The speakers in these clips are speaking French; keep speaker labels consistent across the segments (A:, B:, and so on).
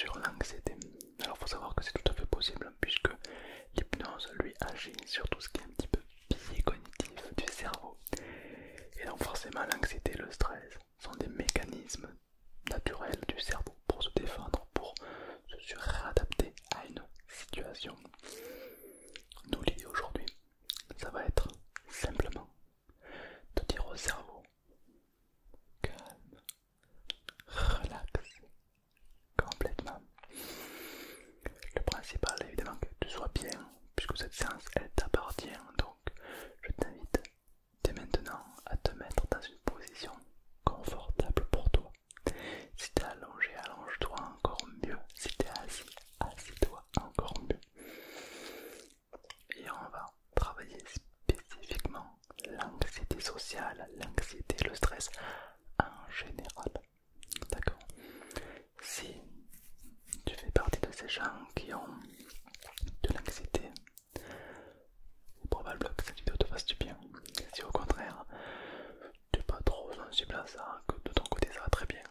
A: sur l'anxiété. Alors faut savoir que c'est tout à fait possible puisque l'hypnose lui agit sur tout ce qui est un petit peu biais cognitif du cerveau. Et donc forcément l'anxiété et le stress sont des mécanismes naturels du cerveau pour se défendre, pour se réadapter à une situation. Nous l'idée aujourd'hui, ça va être simplement de dire au cerveau calme, relax, complètement. Le principal est évidemment que tu sois bien, puisque cette séance elle t'appartient, donc je t'invite dès maintenant à te mettre dans une position confortable pour toi. Si t'es allongé, allonge-toi encore mieux. Si t'es assis, assis-toi encore mieux. Et on va travailler spécifiquement l'anxiété sociale, l'anxiété, le stress en général. D'accord? Si tu fais partie de ces gens qui ont de l'anxiété, c'est probable que cette vidéo te fasse du bien. Si au contraire, tu n'es pas trop sensible à ça, que de ton côté ça va très bien,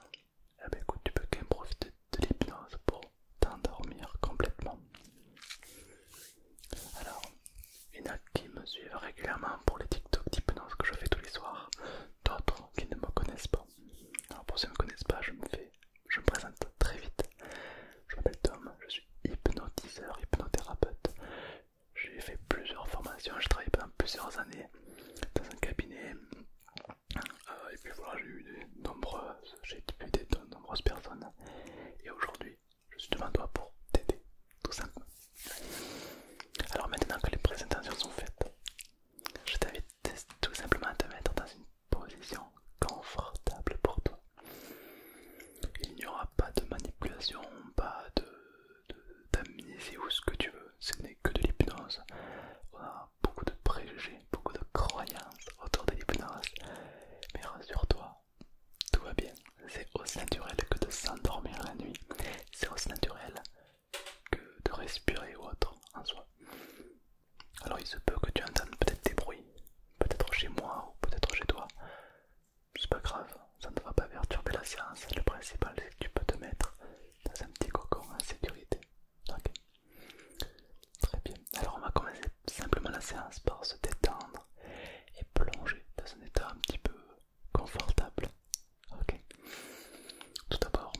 A: eh ben écoute, tu peux quand même profiter de l'hypnose pour t'endormir complètement. Alors, il y en a qui me suivent régulièrement pour les TikTok d'hypnose que je fais tous les soirs, d'autres qui ne me connaissent pas. Alors pour ceux qui ne me connaissent pas, je me présente très vite. Je m'appelle Tom, je suis hypnotiseur, hypnothérapeute. J'ai fait plusieurs formations, j'ai travaillé pendant plusieurs années dans un cabinet. Et puis voilà, j'ai aidé de nombreuses personnes. Et aujourd'hui, je suis devant toi pour t'aider, tout simplement. Alors maintenant que les présentations sont faites, je t'invite tout simplement à te mettre dans une position confortable pour toi. Il n'y aura pas de manipulation, pas d'amnésie ou ce que tu veux, ce n'est que de l'hypnose. On a beaucoup de préjugés, beaucoup de croyances autour de l'hypnose, mais rassure-toi, tout va bien. C'est aussi naturel que de s'endormir la nuit, c'est aussi naturel que de respirer ou autre en soi. Alors il se peut que tu entendes peut-être des bruits, peut-être chez moi ou peut-être chez toi. C'est pas grave, ça ne va pas perturber la séance. Le principal c'est que tu peux te mettre dans un petit cocon en sécurité. Ok. Très bien. Alors on va commencer simplement la séance par se détendre et plonger dans un état un petit peu confortable. Ok. Tout d'abord,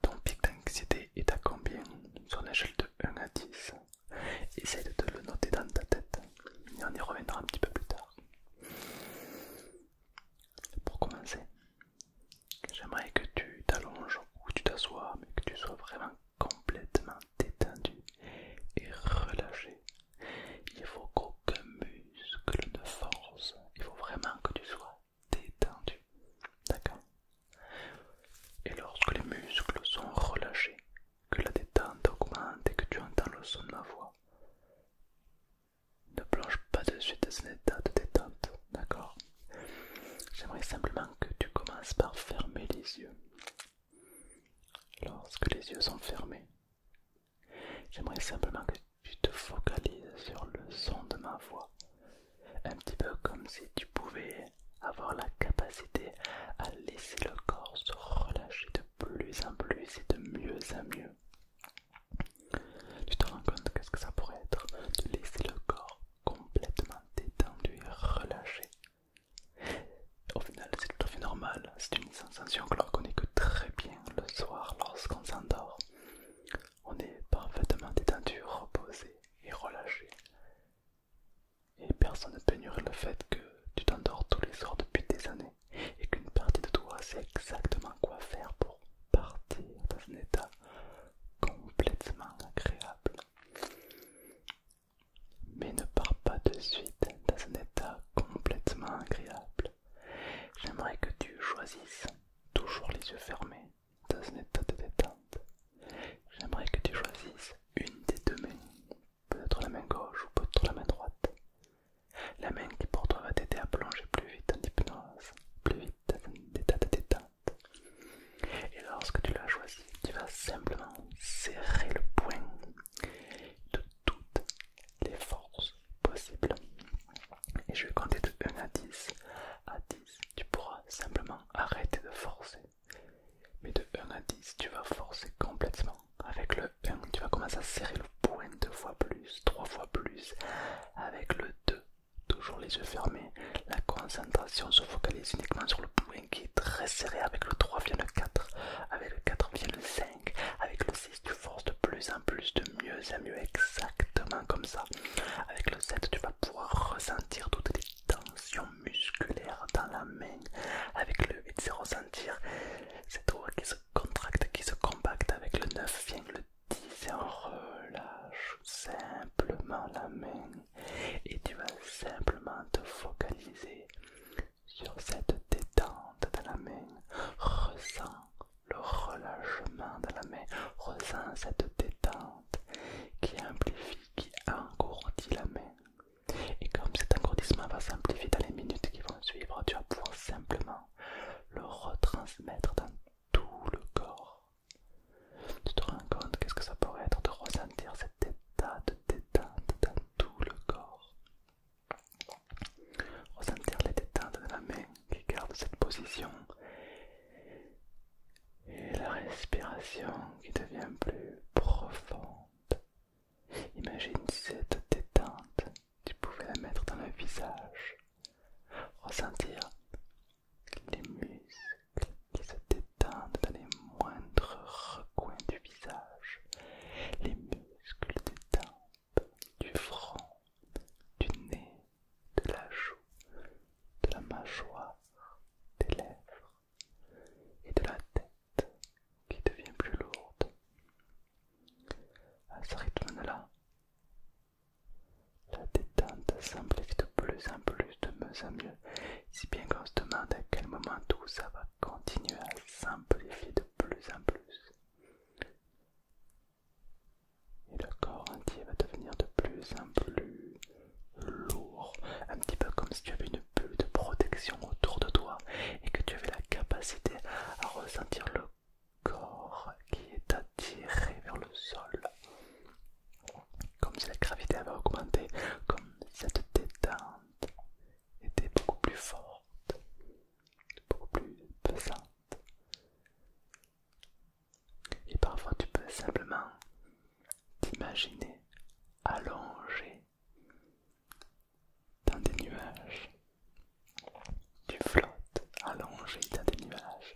A: ton pic d'anxiété est à combien sur une échelle de 1 à 10? Essaye de te le noter dans ta tête et on y reviendra un petit peu plus tard. Pour commencer, j'aimerais que tu t'allonges ou tu t'assoies, mais que tu sois vraiment complètement détendu et relâché. Il faut qu'aucun muscle ne force, il faut vraiment que tu sois détendu. D'accord? Et lorsque les muscles sont relâchés, que la détente augmente et que tu entends le son de ma voix, ne plonge pas de suite dans un état de détente, d'accord? J'aimerais simplement que tu commences par fermer les yeux. Lorsque les yeux sont fermés, j'aimerais simplement que tu te focalises sur le son de ma voix. Un petit peu comme si tu pouvais avoir la capacité à laisser le corps se relâcher de plus en plus et de mieux en mieux. Tu te rends compte qu'est-ce que ça pourrait être de laisser le corps complètement détendu et relâché. Au final, c'est tout à fait normal, c'est une sensation que l'on connaît que très bien le soir lorsqu'on s'endort. On est parfaitement détendu, reposé et relâché. Et personne ne peut ignorer le fait que tu t'endors tous les soirs depuis des années et qu'une partie de toi sait exactement quoi faire pour partir dans un état complètement agréable. Mais ne pars pas de suite dans un état complètement agréable. J'aimerais que tu choisisses toujours les yeux fermés dans un état de détente. J'aimerais que tu choisisses une des deux mains, peut-être la main gauche ou peut-être la main droite. La main qui pour toi serrer le poing 2 fois plus, 3 fois plus, avec le 2, toujours les yeux fermés. La concentration se focalise uniquement sur le poing qui est très serré. Avec le 3 vient le 4, avec le 4 vient le 5, avec le 6 tu forces de plus en plus, de mieux en mieux, exactement comme ça. Avec le 7 tu vas pouvoir ressentir toutes les tensions musculaires dans la main. Avec le 8 c'est ressentir ces doigts qui se contractent, qui se compactent. Avec le 9 vient le 10 et on relâche simplement la main. Et tu vas simplement te focaliser sur cette détente de la main. Ressens le relâchement de la main. Ressens cette détente qui amplifie, qui engourdit la main. Et comme cet engourdissement va s'amplifier dans les minutes qui vont suivre, tu vas pouvoir simplement le retransmettre dans tout le corps. Tu te rends compte qu'est-ce que ça pourrait être de ressentir cet état de détente dans tout le corps. Ressentir les détentes de la main qui garde cette position et la respiration qui devient plus profonde. Imagine cette détente, tu pouvais la mettre dans le visage, ressentir les muscles qui se détendent dans les moindres recoins du visage, les muscles des tempes, du front, du nez, de la joue, de la mâchoire, des lèvres et de la tête qui devient plus lourde. À ce rythme-là, la détente s'amplifie de plus en plus, de mieux en mieux, si bien qu'on se demande à quel moment tout ça va continuer à s'amplifier de plus en plus. Et le corps entier va devenir de plus en plus lourd, un petit peu comme si tu avais une bulle de protection autour de toi et que tu avais la capacité à ressentir le corps qui est attiré vers le sol. Comme si la gravité avait augmenté, comme cette détente était beaucoup plus forte, beaucoup plus pesante. Et parfois tu peux simplement t'imaginer allongé dans des nuages. Tu flottes allongé dans des nuages,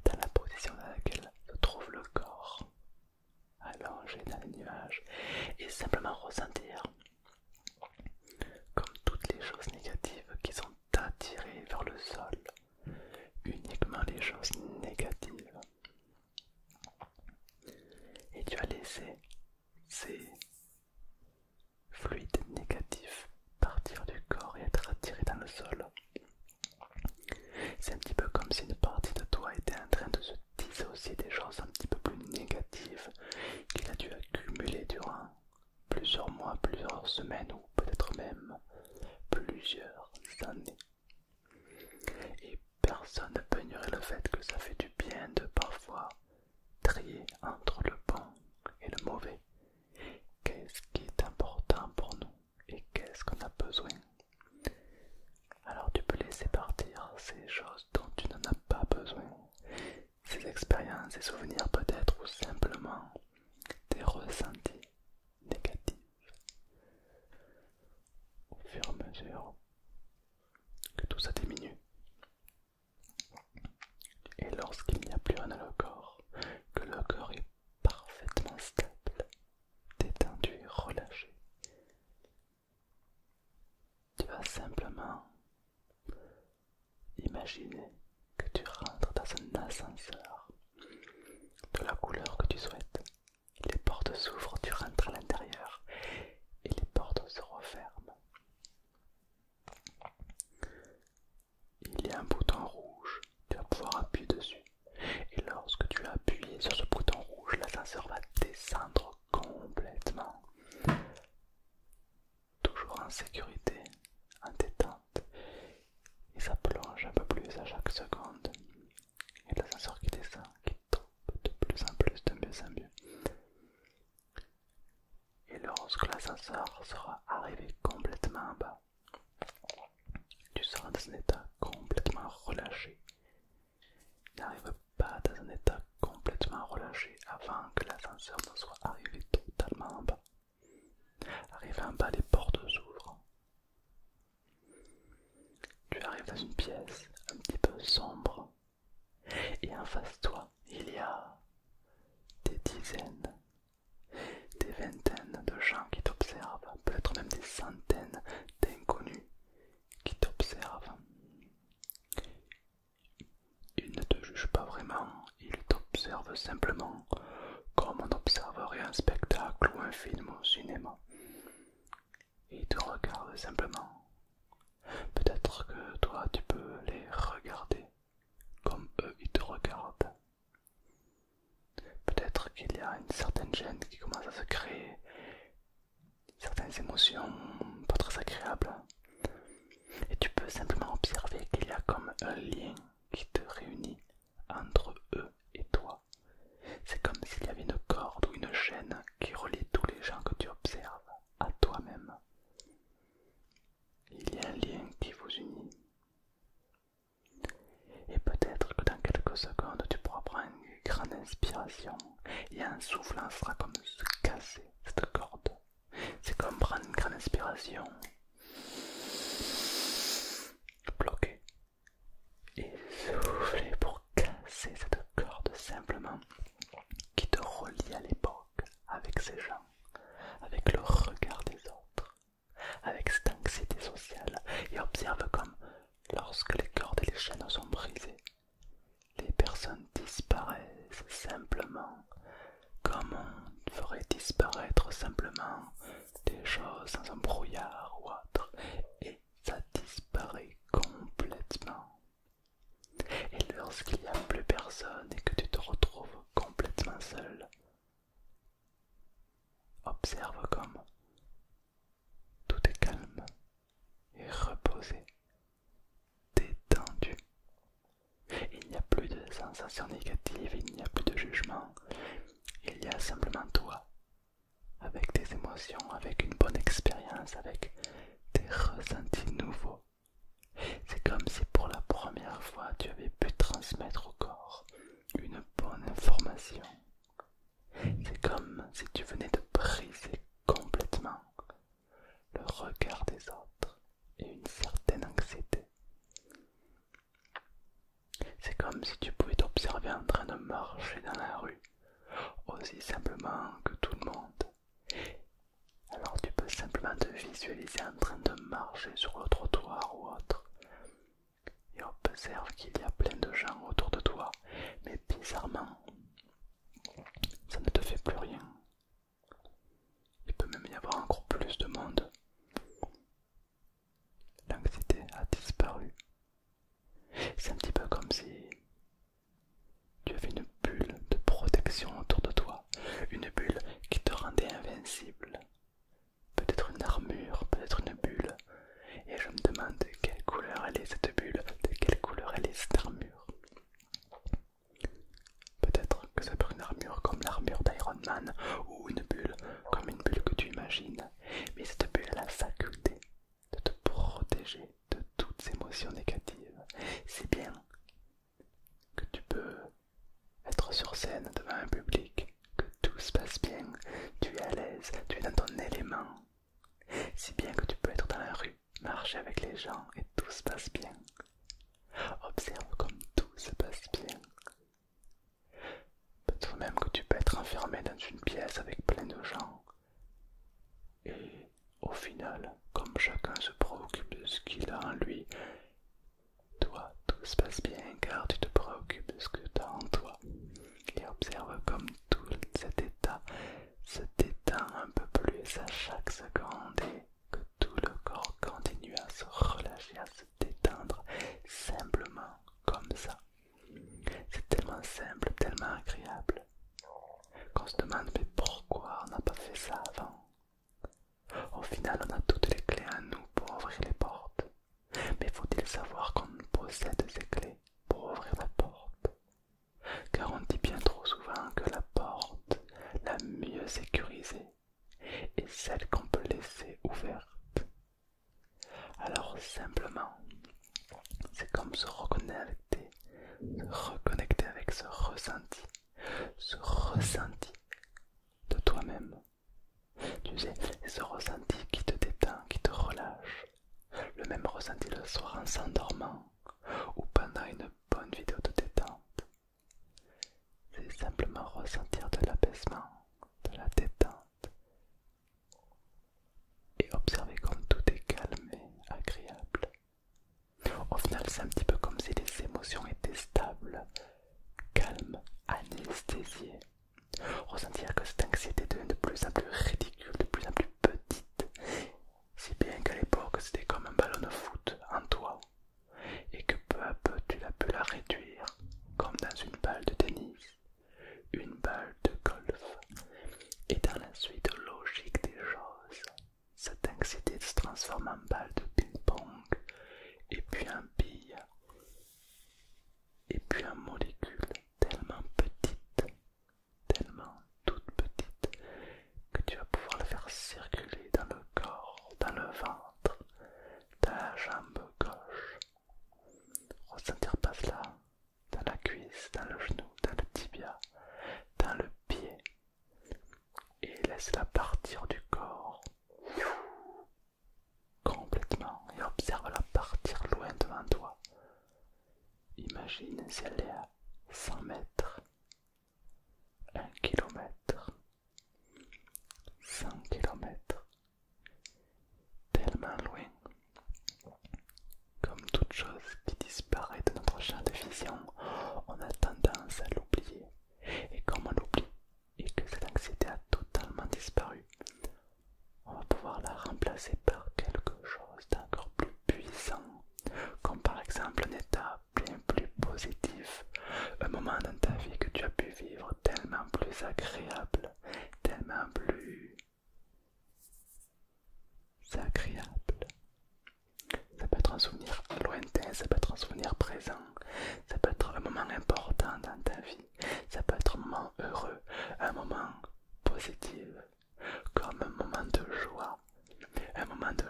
A: dans la position dans laquelle se trouve le corps, allongé dans les nuages, et simplement ressentir comme toutes les choses négatives qui sont attirées vers le sol, uniquement les choses négatives. Et tu as laissé ces fluides négatifs partir du corps et être attirés dans le sol. C'est un petit peu comme si une partie de toi était en train de se dissocier des choses un petit peu plus négatives qu'il a dû accumuler durant plusieurs mois, plusieurs semaines ou peut-être même plusieurs années. Et personne ne peut ignorer le fait que ça fait du bien de parfois trier entre le bon et le mauvais. Qu'est-ce qui est important pour nous et qu'est-ce qu'on a besoin? Alors tu peux laisser partir ces choses dont tu n'en as pas besoin, ces expériences, ces souvenirs peut-être, ou simplement des ressentis négatifs. Au fur et à mesure que tout ça diminue, et lorsqu'il n'y a plus rien dans le corps, que le corps est parfaitement stable, détendu et relâché, tu vas simplement imaginer que tu rentres dans un ascenseur de la couleur que tu souhaites. Les portes s'ouvrent, tu rentres à l'intérieur et les portes se referment. Il y a un bouton rouge, tu vas pouvoir appuyer dessus. Et lorsque tu as appuyé sur ce bouton rouge, l'ascenseur va descendre complètement. Toujours en sécurité, en détente. Et ça plonge un peu plus à chaque seconde. Et l'ascenseur qui descend, qui tombe de plus en plus, de mieux en mieux. Et lorsque l'ascenseur sera arrivé complètement en bas, tu seras dans un état complètement relâché. N'arrive pas dans un état complètement relâché avant que l'ascenseur ne soit arrivé totalement arrives en bas, les portes s'ouvrent. Tu arrives dans une pièce un petit peu sombre et en face de toi, il y a des dizaines, des vingtaines de gens qui t'observent, peut-être même des centaines d'inconnus qui t'observent. Ils ne te jugent pas vraiment, ils t'observent simplement comme on observerait un spectacle ou un film au cinéma. Ils te regardent simplement. Peut-être que toi tu peux les regarder comme eux ils te regardent. Peut-être qu'il y a une certaine gêne qui commence à se créer, certaines émotions pas très agréables. Et tu peux simplement observer qu'il y a comme un lien qui te réunit entre eux et toi. C'est comme s'il y avait une corde ou une chaîne qui relie tous les gens que tu observes à toi-même. Il y a un lien qui vous unit. Et peut-être que dans quelques secondes, tu pourras prendre une grande inspiration et un souffle sera comme se casser cette corde. C'est comme prendre une grande inspiration, bloquer et souffler pour casser cette corde simplement qui te relie à l'époque avec ces gens, avec le regard des autres, avec cette anxiété sociale et observe comme lorsque les cordes et les chaînes sont brisées, les personnes disparaissent simplement comme on ferait disparaître simplement des choses dans un brouillard ou autre et ça disparaît complètement. Et lorsqu'il n'y a plus personne et que tu te retrouves complètement seul, observe comme tout est calme et reposé, détendu. Il n'y a plus de sensations négatives, il n'y a plus de jugement, il y a simplement toi, avec tes émotions, avec une bonne expérience, avec des ressentis nouveaux. C'est comme si pour la première fois tu avais pu transmettre au corps une bonne information. C'est comme si tu venais de briser complètement le regard des autres et une certaine anxiété. C'est comme si tu pouvais t'observer en train de marcher dans la rue, aussi simplement que tout le monde. Alors tu peux simplement te visualiser en train de marcher sur le trottoir ou autre. Et observe qu'il y a plein de gens autour de toi, mais bizarrement, ça ne te fait plus rien. Il peut même y avoir encore plus de monde. L'anxiété a disparu. C'est un petit peu comme si tu avais une bulle de protection autour de toi, une bulle qui te rendait invincible. Peut-être une armure, peut-être une bulle. Et je me demande de quelle couleur elle est cette bulle, de quelle couleur elle est cette armure. Peut-être que ça peut être une armure comme l'armure d'Iron Man ou une bulle comme une bulle que tu imagines. Mais cette bulle a la faculté de te protéger de toutes émotions négatives. C'est bien que tu peux être sur scène devant un public, que tout se passe bien, tu es à l'aise, tu es dans ton élément. Si bien que tu peux être dans la rue, marcher avec les gens et tout se passe bien. Observe comme tout se passe bien. Peut-être même que tu peux être enfermé dans une pièce avec plein de gens. Et au final, comme chacun se préoccupe de ce qu'il a en lui, toi, tout se passe bien car tu te préoccupes de ce que tu as en toi. Et observe comme tout cet état se détend un peu plus à chaque seconde et que tout le corps continue à se relâcher, à se détendre simplement comme ça. C'est tellement simple, tellement agréable qu'on se demande mais pourquoi on n'a pas fait ça avant. Au final on a toutes les clés à nous pour ouvrir les portes. Mais faut-il savoir qu'on possède ces clés pour ouvrir la porte? Car on dit bien trop souvent que la porte la mieux sécurisée est celle qu'on peut laisser ouverte. Alors simplement, c'est comme se reconnecter avec ce ressenti de toi-même. Tu sais, ce ressenti même ressenti le soir en s'endormant ou pendant une bonne vidéo de détente. C'est simplement ressentir de l'apaisement, de la détente et observer comme tout est calme et agréable. Au final, c'est un petit peu comme si les émotions étaient stables, calmes, anesthésiées. Ressentir que cette anxiété devient de plus en plus ridicule, de plus en plus petite, si bien qu'à l'époque c'était comme un ballon de foot en toi, et que peu à peu tu as pu la réduire, comme dans une balle de tennis, une balle de golf. Et dans la suite logique des choses, cette anxiété se transforme en balle de ping-pong, et puis en bille, et puis en molécule tellement petite, tellement toute petite, que tu vas pouvoir la faire circuler dans le corps, dans le ventre, dans la jambe gauche. Ressentir pas cela dans la cuisse, dans le genou, dans le tibia, dans le pied, et laisse-la partir du corps complètement et observe-la partir loin devant toi. Imagine si elle est à 100 mètres, 1 kilomètre, 100 kilomètres, tellement loin. Comme toute chose qui disparaît de notre champ de vision, on a tendance à l'oublier. Et comme on l'oublie et que cette anxiété a totalement disparu, on va pouvoir la remplacer par quelque chose d'encore plus puissant, comme par exemple un état bien plus positif, un moment dans ta vie que tu as pu vivre tellement plus agréable, tellement plus agréable. Ça peut être un souvenir lointain, ça peut être un souvenir présent, ça peut être un moment important dans ta vie, ça peut être un moment heureux, un moment positif, comme un moment de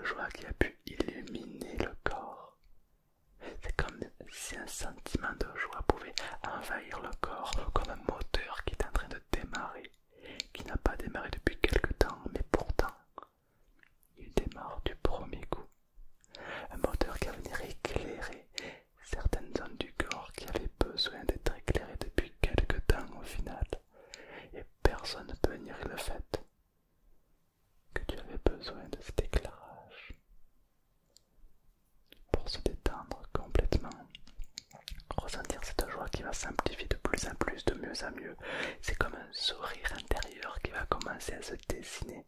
A: joie qui a pu illuminer le corps. C'est comme si un sentiment de joie pouvait envahir le corps, comme un moteur qui est en train de démarrer, qui n'a pas démarré depuis quelque temps, mais pourtant, il démarre du premier coup. Un moteur qui va venir éclairer certaines zones du corps qui avaient besoin d'être éclairées depuis quelque temps au final. Et personne ne peut nier le fait que tu avais besoin de cet éclairage pour se détendre complètement. Ressentir cette joie qui va s'amplifier de plus en plus, de mieux en mieux. C'est comme un sourire intérieur qui va commencer à se dessiner.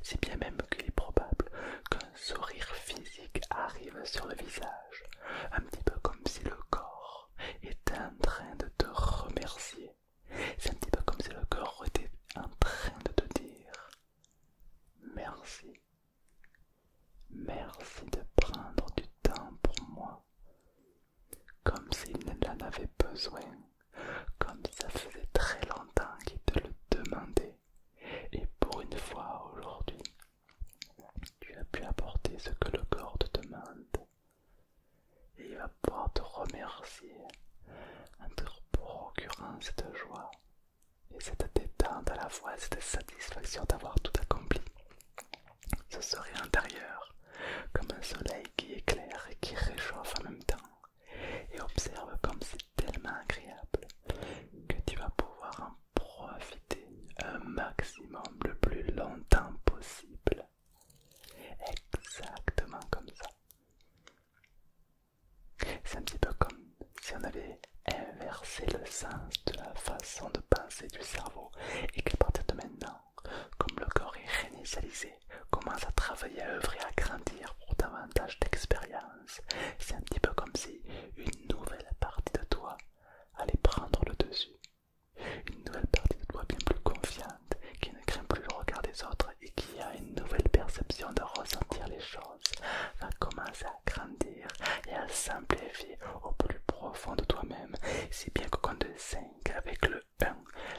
A: Si bien même qu'il est probable qu'un sourire physique arrive sur le visage, un petit peu comme si le corps était en train de te remercier. C'est un petit peu comme si le corps était en train de te dire merci. Merci de prendre du temps pour moi, comme s'il en avait besoin, comme ça faisait très longtemps qu'il te le demandait. Et pour une fois aujourd'hui, tu as pu apporter ce que le corps te demande. Et il va pouvoir te remercier en te procurant cette joie et cette détente à la fois, cette satisfaction d'avoir tout accompli. Ce sourire intérieur, comme un soleil qui éclaire et qui réchauffe en même temps. Et observe comme c'est tellement agréable que tu vas pouvoir en profiter un maximum le plus longtemps possible. Exactement comme ça. C'est un petit peu comme si on avait inversé le sens de la façon de penser du cerveau et qu'à partir de maintenant, comme le corps est réinitialisé, commence à travailler, à œuvrer, à grandir pour davantage d'expérience. C'est un petit peu comme si une nouvelle partie de toi allait prendre le dessus. Une nouvelle partie de toi bien plus confiante, qui ne craint plus le regard des autres et qui a une nouvelle perception de ressentir les choses, va commencer à grandir et à s'amplifier au plus profond de toi-même, si bien qu'au compte de 5, avec le 1,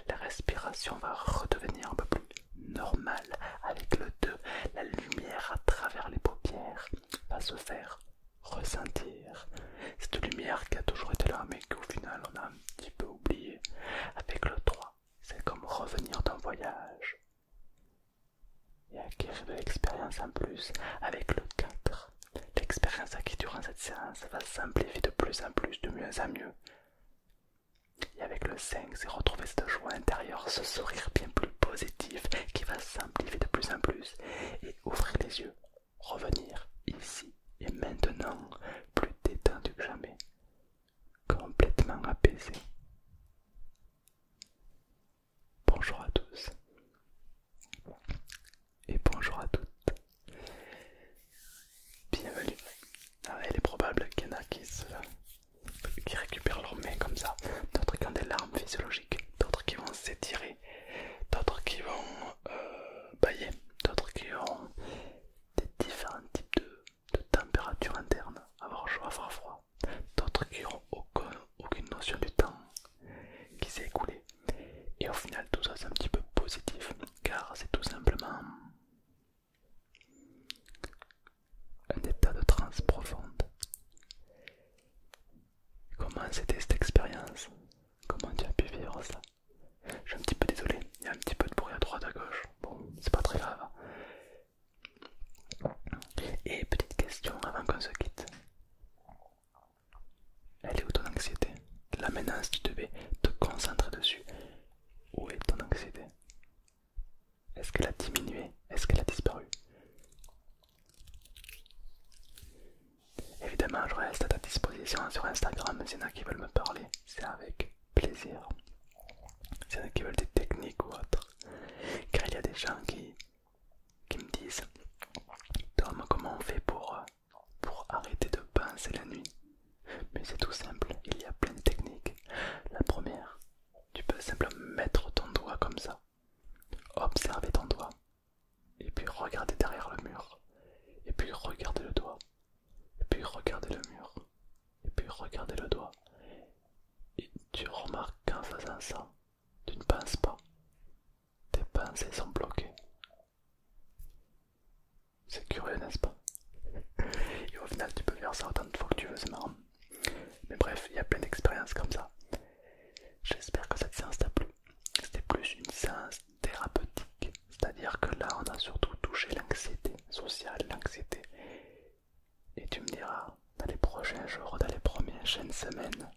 A: la respiration va redevenir un peu plus normale. Avec le 2, la lumière à travers les paupières va se faire ressentir. Cette lumière qui a toujours été là mais qu'au final on a un petit peu oublié. Avec le 3, c'est comme revenir d'un voyage et acquérir de l'expérience en plus. Avec le 4, l'expérience acquise durant cette séance va s'amplifier de plus en plus, de mieux en mieux. Et avec le 5, c'est retrouver cette joie intérieure, ce sourire bien plus positif qui va s'amplifier de plus en plus. Et ouvrir les yeux, revenir ici et maintenant, plus détendu que jamais, complètement apaisé. Bonjour à tous et bonjour à toutes. Bienvenue. Alors, il est probable qu'il y en a qui récupèrent leurs mains comme ça, d'autres qui ont des larmes physiologiques, d'autres qui vont s'étirer, d'autres qui vont bailler, d'autres qui ont des différents types de température interne, avoir chaud, avoir froid, d'autres qui n'ont aucune notion du temps qui s'est écoulé. Et au final, tout ça c'est un petit peu positif, car c'est tout simplement un état de transe profonde. Comment c'était cette expérience? Comment tu as pu vivre ça? Je suis un petit peu désolé, il y a un petit peu de bruit à droite à gauche. Bon, c'est pas très grave. Et petite question avant qu'on se quitte. Elle est où ton anxiété? Là maintenant, si tu devais te concentrer dessus, où est ton anxiété? Est-ce qu'elle a diminué? Est-ce qu'elle a disparu? Évidemment, je reste à ta disposition sur Instagram. S'il y en a qui veulent me parler, c'est avec plaisir. S'il y en a qui veulent des techniques ou autres, car il y a des gens qui me disent: Tom, comment on fait pour arrêter de penser la nuit? Mais c'est tout simple, il y a plein de techniques. La première, tu peux simplement mettre ton doigt comme ça, observer ton doigt, et puis regarder derrière le mur, et puis regarder le doigt, et puis regarder le mur, et puis regarder le doigt. Et tu remarques qu'en faisant ça, tu ne penses pas. Tes pensées sont bloquées. C'est curieux, n'est-ce pas? Et au final, tu peux faire ça autant de fois que tu veux, c'est marrant. Mais bref, il y a plein d'expériences comme ça. J'espère que cette séance t'a plu. C'était plus une séance thérapeutique. C'est-à-dire que là, on a surtout touché l'anxiété sociale, l'anxiété. Et tu me diras, dans les prochains jours, dans les prochaines semaines,